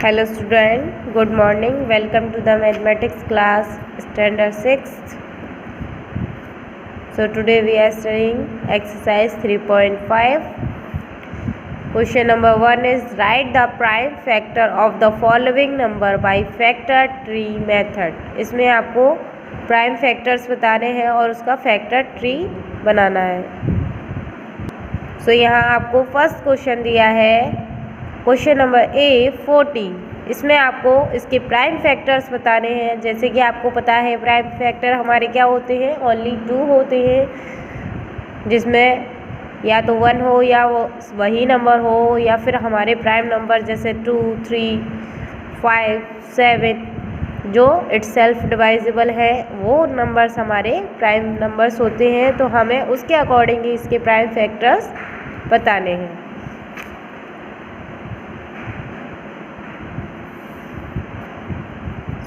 Hello student, good morning. Welcome to the mathematics class standard 6th. So today we are studying exercise 3.5. Question number 1 is write the prime factor of the following number by factor tree method. इसमें आपको prime factors बताने हैं और उसका factor tree बनाना है. सो यहाँ आपको first question दिया है क्वेश्चन नंबर ए 40. इसमें आपको इसके प्राइम फैक्टर्स बताने हैं. जैसे कि आपको पता है प्राइम फैक्टर हमारे क्या होते हैं, ओनली 2 होते हैं, जिसमें या तो 1 हो या वही नंबर हो या फिर हमारे प्राइम नंबर जैसे 2, 3, 5, 7 जो इटसेल्फ डिवाइजिबल है वो नंबर्स हमारे प्राइम नंबर्स होते हैं. तो हमें उसके अकॉर्डिंग ही इसके प्राइम फैक्टर्स बताने हैं.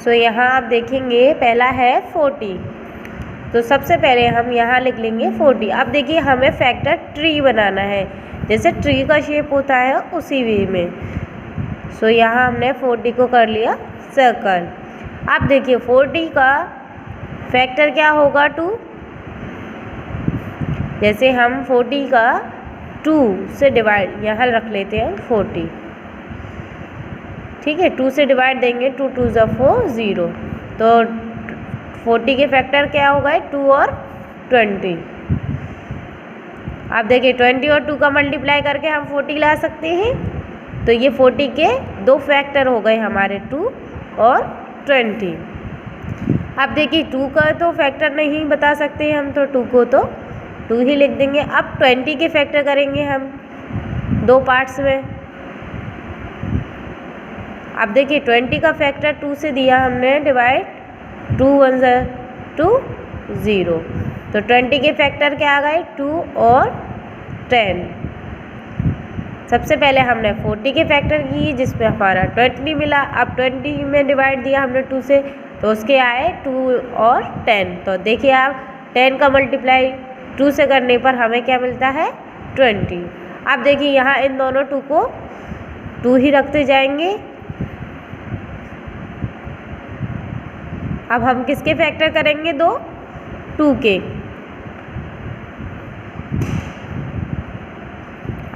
सो यहाँ आप देखेंगे पहला है 40. तो सबसे पहले हम यहाँ लिख लेंगे 40. अब देखिए हमें फैक्टर ट्री बनाना है, जैसे ट्री का शेप होता है उसी वे में. सो यहाँ हमने 40 को कर लिया सर्कल. अब देखिए 40 का फैक्टर क्या होगा 2. जैसे हम 40 का 2 से डिवाइड यहाँ रख लेते हैं 40. ठीक है, 2 से डिवाइड देंगे 2 2 ज़ा 4 0. तो 40 के फैक्टर क्या होगा 2 और 20. आप देखिए 20 और 2 का मल्टीप्लाई करके हम 40 ला सकते हैं. तो ये 40 के 2 फैक्टर हो गए हमारे 2 और 20. अब देखिए 2 का तो फैक्टर नहीं बता सकते हम, तो 2 को तो 2 ही लिख देंगे. अब 20 के फैक्टर करेंगे हम 2 पार्ट्स में. अब देखिए 20 का फैक्टर 2 से दिया हमने डिवाइड, 2 1 ज़ा 2 0. तो 20 के फैक्टर क्या आ गए 2 और 10. सबसे पहले हमने 40 के फैक्टर की जिसमें हमारा 20 मिला. अब 20 में डिवाइड दिया हमने 2 से, तो उसके आए 2 और 10. तो देखिए आप 10 का मल्टीप्लाई 2 से करने पर हमें क्या मिलता है 20. अब देखिए यहाँ इन दोनों 2 को 2 ही रखते जाएंगे. अब हम किसके फैक्टर करेंगे 2 के.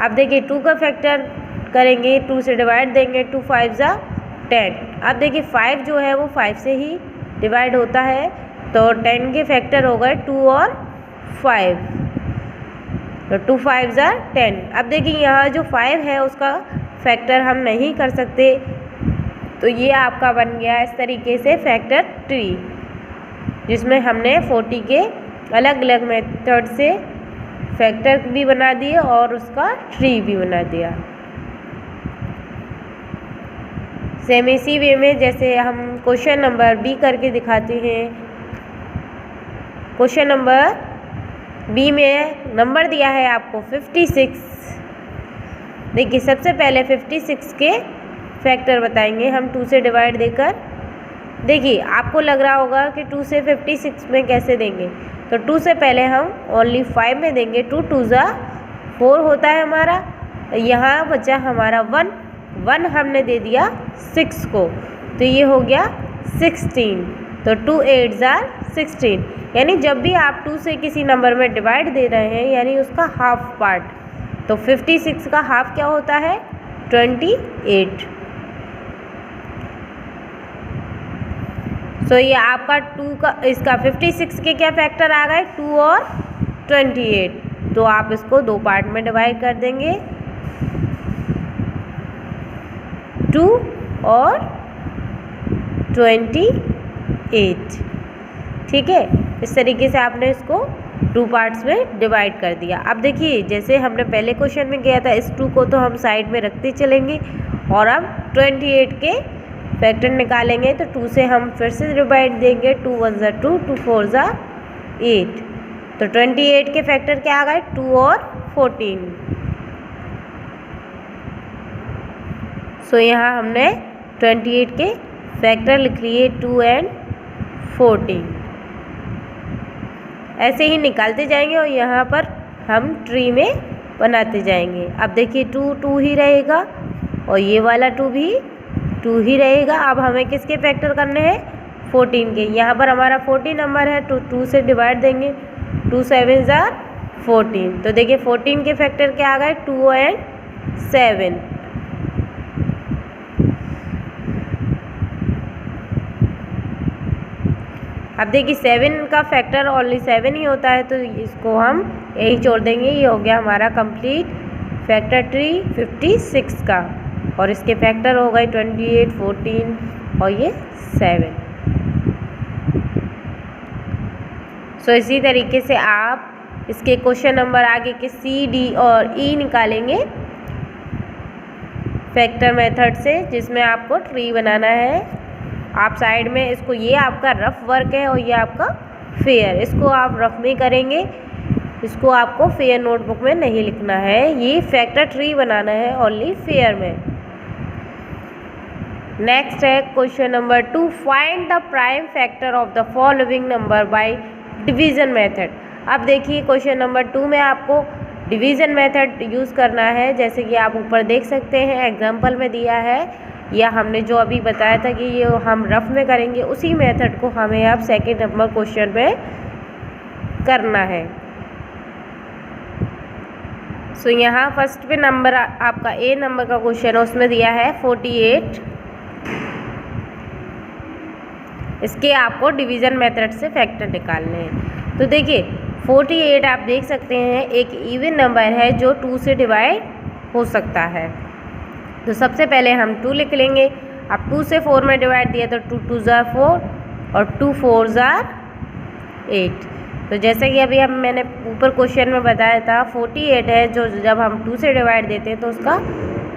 अब देखिए 2 का फैक्टर करेंगे 2 से डिवाइड देंगे 2 5 ज़ा 10. अब देखिए 5 जो है वो 5 से ही डिवाइड होता है, तो 10 के फैक्टर हो गए 2 और 5. तो 2 5 ज़ा 10. अब देखिए यहाँ जो 5 है उसका फैक्टर हम नहीं कर सकते, तो ये आपका बन गया इस तरीके से फैक्टर ट्री, जिसमें हमने 40 के अलग अलग मेथड से फैक्टर भी बना दिए और उसका ट्री भी बना दिया. सेम इसी वे में जैसे हम क्वेश्चन नंबर बी करके दिखाते हैं. क्वेश्चन नंबर बी में नंबर दिया है आपको 56. देखिए सबसे पहले 56 के फैक्टर बताएंगे हम 2 से डिवाइड देकर. देखिए आपको लग रहा होगा कि 2 से 56 में कैसे देंगे, तो 2 से पहले हम ओनली 5 में देंगे. 2 2 ज़ा 4 होता है हमारा. यहाँ बचा हमारा 1 हमने दे दिया 6 को, तो ये हो गया 16. तो 2 8 ज़ा 16. यानी जब भी आप 2 से किसी नंबर में डिवाइड दे रहे हैं यानी उसका हाफ पार्ट, तो 56 का हाफ क्या होता है 28. तो ये आपका 2 का इसका 56 के क्या फैक्टर आ गए 2 और 28. तो आप इसको 2 पार्ट में डिवाइड कर देंगे 2 और 28. ठीक है, इस तरीके से आपने इसको 2 पार्ट्स में डिवाइड कर दिया. अब देखिए जैसे हमने पहले क्वेश्चन में किया था, इस 2 को तो हम साइड में रखते चलेंगे और अब 28 के फैक्टर निकालेंगे. तो 2 से हम फिर से डिवाइड देंगे 2 1 ज़ा 2 2 4 ज़ा 8. तो 28 के फैक्टर क्या आ गए 2 और 14. सो यहाँ हमने 28 के फैक्टर लिख लिए 2 एंड 14. ऐसे ही निकालते जाएंगे और यहाँ पर हम ट्री में बनाते जाएंगे. अब देखिए 2 2 ही रहेगा और ये वाला 2 भी 2 ही रहेगा। अब हमें किसके फैक्टर करने हैं? 14 के। यहाँ पर हमारा 14 नंबर है तो 2 से डिवाइड देंगे, 2 7 जार 14। तो देखिए 14 के फैक्टर क्या आ गए? 2 एंड 7। अब देखिए 7 का फैक्टर ओनली 7 ही होता है, तो इसको हम यही छोड़ देंगे। ये हो गया हमारा कंप्लीट फैक्टर ट्री 56 का, और इसके फैक्टर हो गए 28, 14 और ये 7। सो इसी तरीके से आप इसके क्वेश्चन नंबर आगे के सी, डी और ई निकालेंगे फैक्टर मेथड से, जिसमें आपको ट्री बनाना है। आप साइड में इसको, ये आपका रफ वर्क है और ये आपका फेयर, इसको आप रफ में करेंगे, इसको आपको फेयर नोटबुक में नहीं लिखना है। ये फैक्टर ट्री बनाना है ओनली फेयर में। नेक्स्ट है question number 2, find the prime factor of the following number by division method. अब देखिए क्वेश्चन नंबर 2 में आपको डिवीजन मेथड यूज़ करना है। जैसे कि आप ऊपर देख सकते हैं एग्जाम्पल में दिया है, या हमने जो अभी बताया था कि ये हम रफ में करेंगे, उसी मेथड को हमें अब सेकेंड नंबर क्वेश्चन में करना है। सो यहाँ फर्स्ट पे नंबर आपका ए नंबर का क्वेश्चन है, उसमें दिया है 48। इसके आपको डिवीज़न मेथड से फैक्टर निकालने हैं। तो देखिए 48 आप देख सकते हैं एक इवन नंबर है जो 2 से डिवाइड हो सकता है। तो सबसे पहले हम 2 लिख लेंगे। अब 2 से 4 में डिवाइड दिया तो 2 2 ज़ार 4 और 2 4 ज़ार 8। तो जैसे कि अभी मैंने ऊपर क्वेश्चन में बताया था 48 है, जो जब हम 2 से डिवाइड देते हैं तो उसका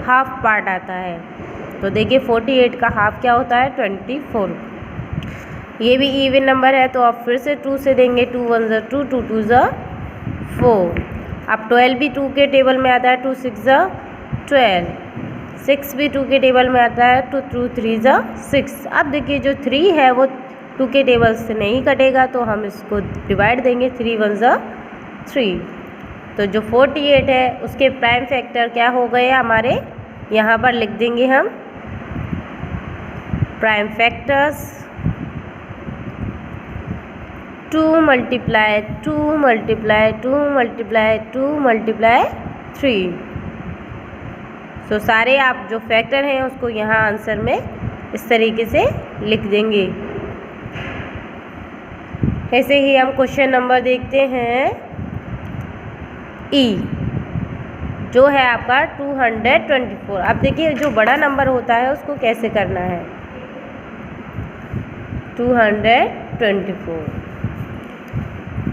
हाफ पार्ट आता है। तो देखिए 48 का हाफ क्या होता है? 24। ये भी इवन नंबर है तो आप फिर से 2 से देंगे, 2 1 ज़ार 2, 2 2 ज़ार 4। अब 12 भी 2 के टेबल में आता है, 2 6 ज़ार 12। 6 भी 2 के टेबल में आता है, 2 2 3 ज़ार 6। अब देखिए जो 3 है वो 2 के टेबल से नहीं कटेगा, तो हम इसको डिवाइड देंगे, 3 1 ज़ार 3। तो जो 48 है उसके प्राइम फैक्टर क्या हो गए हमारे? यहाँ पर लिख देंगे हम prime factors 2 multiply 2 multiply 2 multiply 2 multiply 3। तो सारे आप जो फैक्टर हैं उसको यहाँ आंसर में इस तरीके से लिख देंगे। ऐसे ही हम क्वेश्चन नंबर देखते हैं ई, जो है आपका 224। अब देखिए जो बड़ा नंबर होता है उसको कैसे करना है। 224।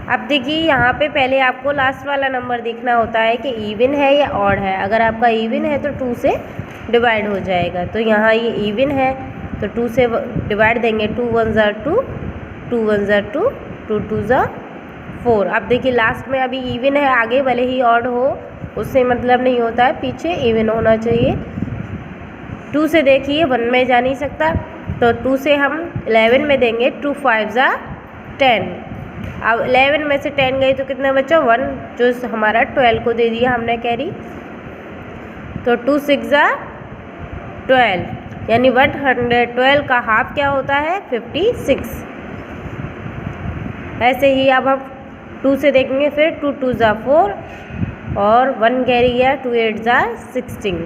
अब देखिए यहाँ पे पहले आपको लास्ट वाला नंबर देखना होता है कि इवन है या ऑड है। अगर आपका इवन है तो 2 से डिवाइड हो जाएगा। तो यहाँ ये इवन है तो 2 से डिवाइड देंगे, 2 1 ज़ार 2, 2 1 ज़ार 2, 2 2 ज़ार 4। अब देखिए लास्ट में अभी इवन है, आगे भले ही ऑड हो उससे मतलब नहीं होता है, पीछे इवन होना चाहिए। 2 से देखिए 1 में जा नहीं सकता, तो 2 से हम 11 में देंगे, 2 5 ज़ार 10। अब 11 में से 10 गई तो कितना बचा? 1, जो हमारा 12 को दे दिया हमने कैरी। तो 2 6 ज़ार 12, यानी 112 का हाफ क्या होता है? 56। ऐसे ही अब हम 2 से देखेंगे, फिर 2 2 ज़ार 4 और 1 कैरी गया, 2 8 ज़ार 16,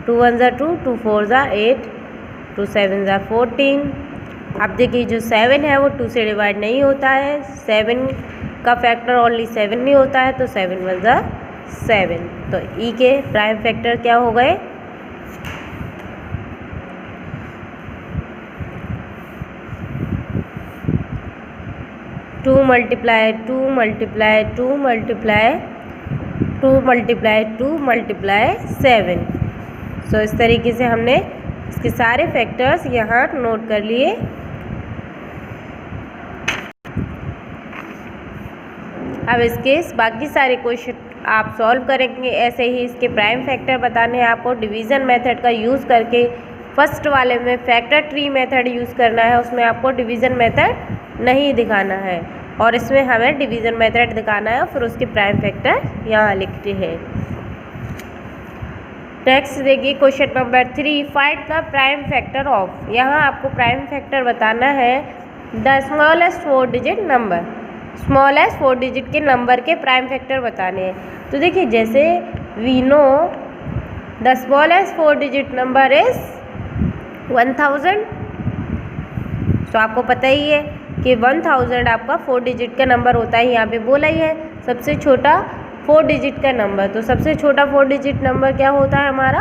2 1 ज़ार 2, 2 4 ज़ार 8, 2 7 ज़ार 14। अब देखिए जो 7 है वो 2 से डिवाइड नहीं होता है, 7 का फैक्टर ओनली 7 नहीं होता है, तो 7 1 ज़ार 7। तो ई के प्राइम फैक्टर क्या हो गए? 2 multiply 2 multiply 2 multiply 2 multiply 2 multiply 7। सो इस तरीके से हमने इसके सारे फैक्टर्स यहाँ नोट कर लिए। अब इसके बाकी सारे क्वेश्चन आप सॉल्व करेंगे। ऐसे ही इसके प्राइम फैक्टर बताने हैं आपको डिवीज़न मेथड का यूज़ करके। फर्स्ट वाले में फैक्टर ट्री मेथड यूज़ करना है, उसमें आपको डिवीज़न मेथड नहीं दिखाना है, और इसमें हमें डिवीज़न मेथड दिखाना है और फिर उसके प्राइम फैक्टर यहाँ लिखते हैं। नेक्स्ट देखिए question number 3, find the prime factor of. यहाँ आपको प्राइम फैक्टर बताना है the smallest 4 digit number. Smallest 4 digit के नंबर के प्राइम फैक्टर बताने हैं। तो देखिए जैसे we know the smallest 4 digit number is 1000। तो आपको पता ही है कि 1000 आपका 4 डिजिट का नंबर होता है, यहाँ पे बोला ही है सबसे छोटा 4 डिजिट का नंबर। तो सबसे छोटा 4 डिजिट नंबर क्या होता है हमारा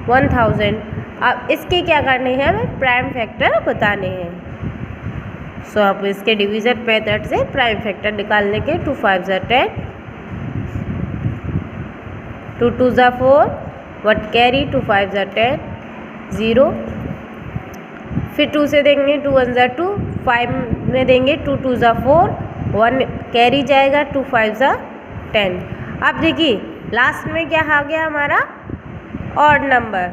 1000। अब इसके क्या करने हैं, हमें प्राइम फैक्टर बताने हैं। सो आप इसके डिवीजन मेथड से प्राइम फैक्टर निकालने के 2 5 10, 2 2 4, 1 कैरी, 2 5 10, 0। फिर 2 से देंगे 2 1 2, 5 में देंगे 2 2 4, 1 कैरी जाएगा, 2 5 10। अब देखिए लास्ट में क्या आ गया हमारा ऑड नंबर।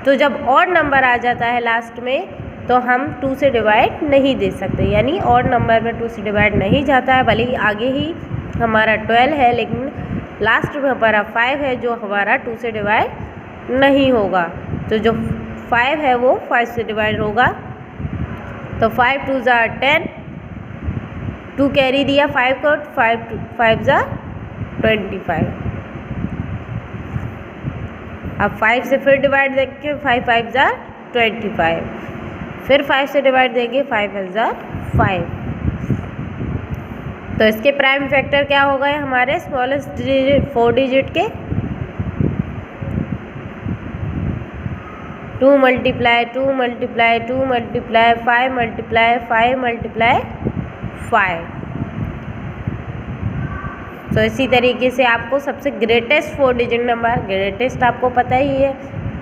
तो जब ऑड नंबर आ जाता है लास्ट में तो हम 2 से डिवाइड नहीं दे सकते, यानी ऑड नंबर में 2 से डिवाइड नहीं जाता है। भले ही आगे ही हमारा 12 है लेकिन लास्ट में हमारा 5 है जो हमारा 2 से डिवाइड नहीं होगा। तो जो 5 है वो 5 से डिवाइड होगा। तो 5 2 10, 2 कैरी दिया 5 को, 5 25। अब 5 से फिर डिवाइड देंगे 5 5 25, फिर 5 से डिवाइड देंगे 5 5। तो इसके प्राइम फैक्टर क्या हो गए हमारे स्मॉलेस्ट डिजिट 4 डिजिट के 2 multiply 2 multiply 2 multiply 5 multiply 5 multiply 5। तो इसी तरीके से आपको सबसे ग्रेटेस्ट 4 डिजिट नंबर, ग्रेटेस्ट आपको पता ही है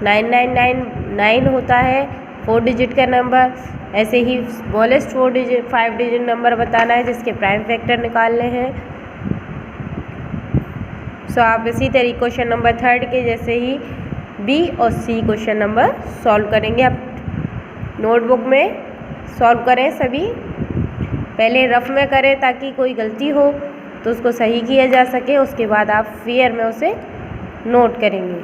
9999 होता है 4 डिजिट का नंबर। ऐसे ही स्मॉलेस्ट 5 डिजिट नंबर बताना है जिसके प्राइम फैक्टर निकालने हैं। सो आप इसी तरीके क्वेश्चन नंबर 3 के जैसे ही बी और सी क्वेश्चन नंबर सॉल्व करेंगे। आप नोटबुक में सॉल्व करें, सभी पहले रफ में करें ताकि कोई गलती हो तो उसको सही किया जा सके, उसके बाद आप फेयर में उसे नोट करेंगे।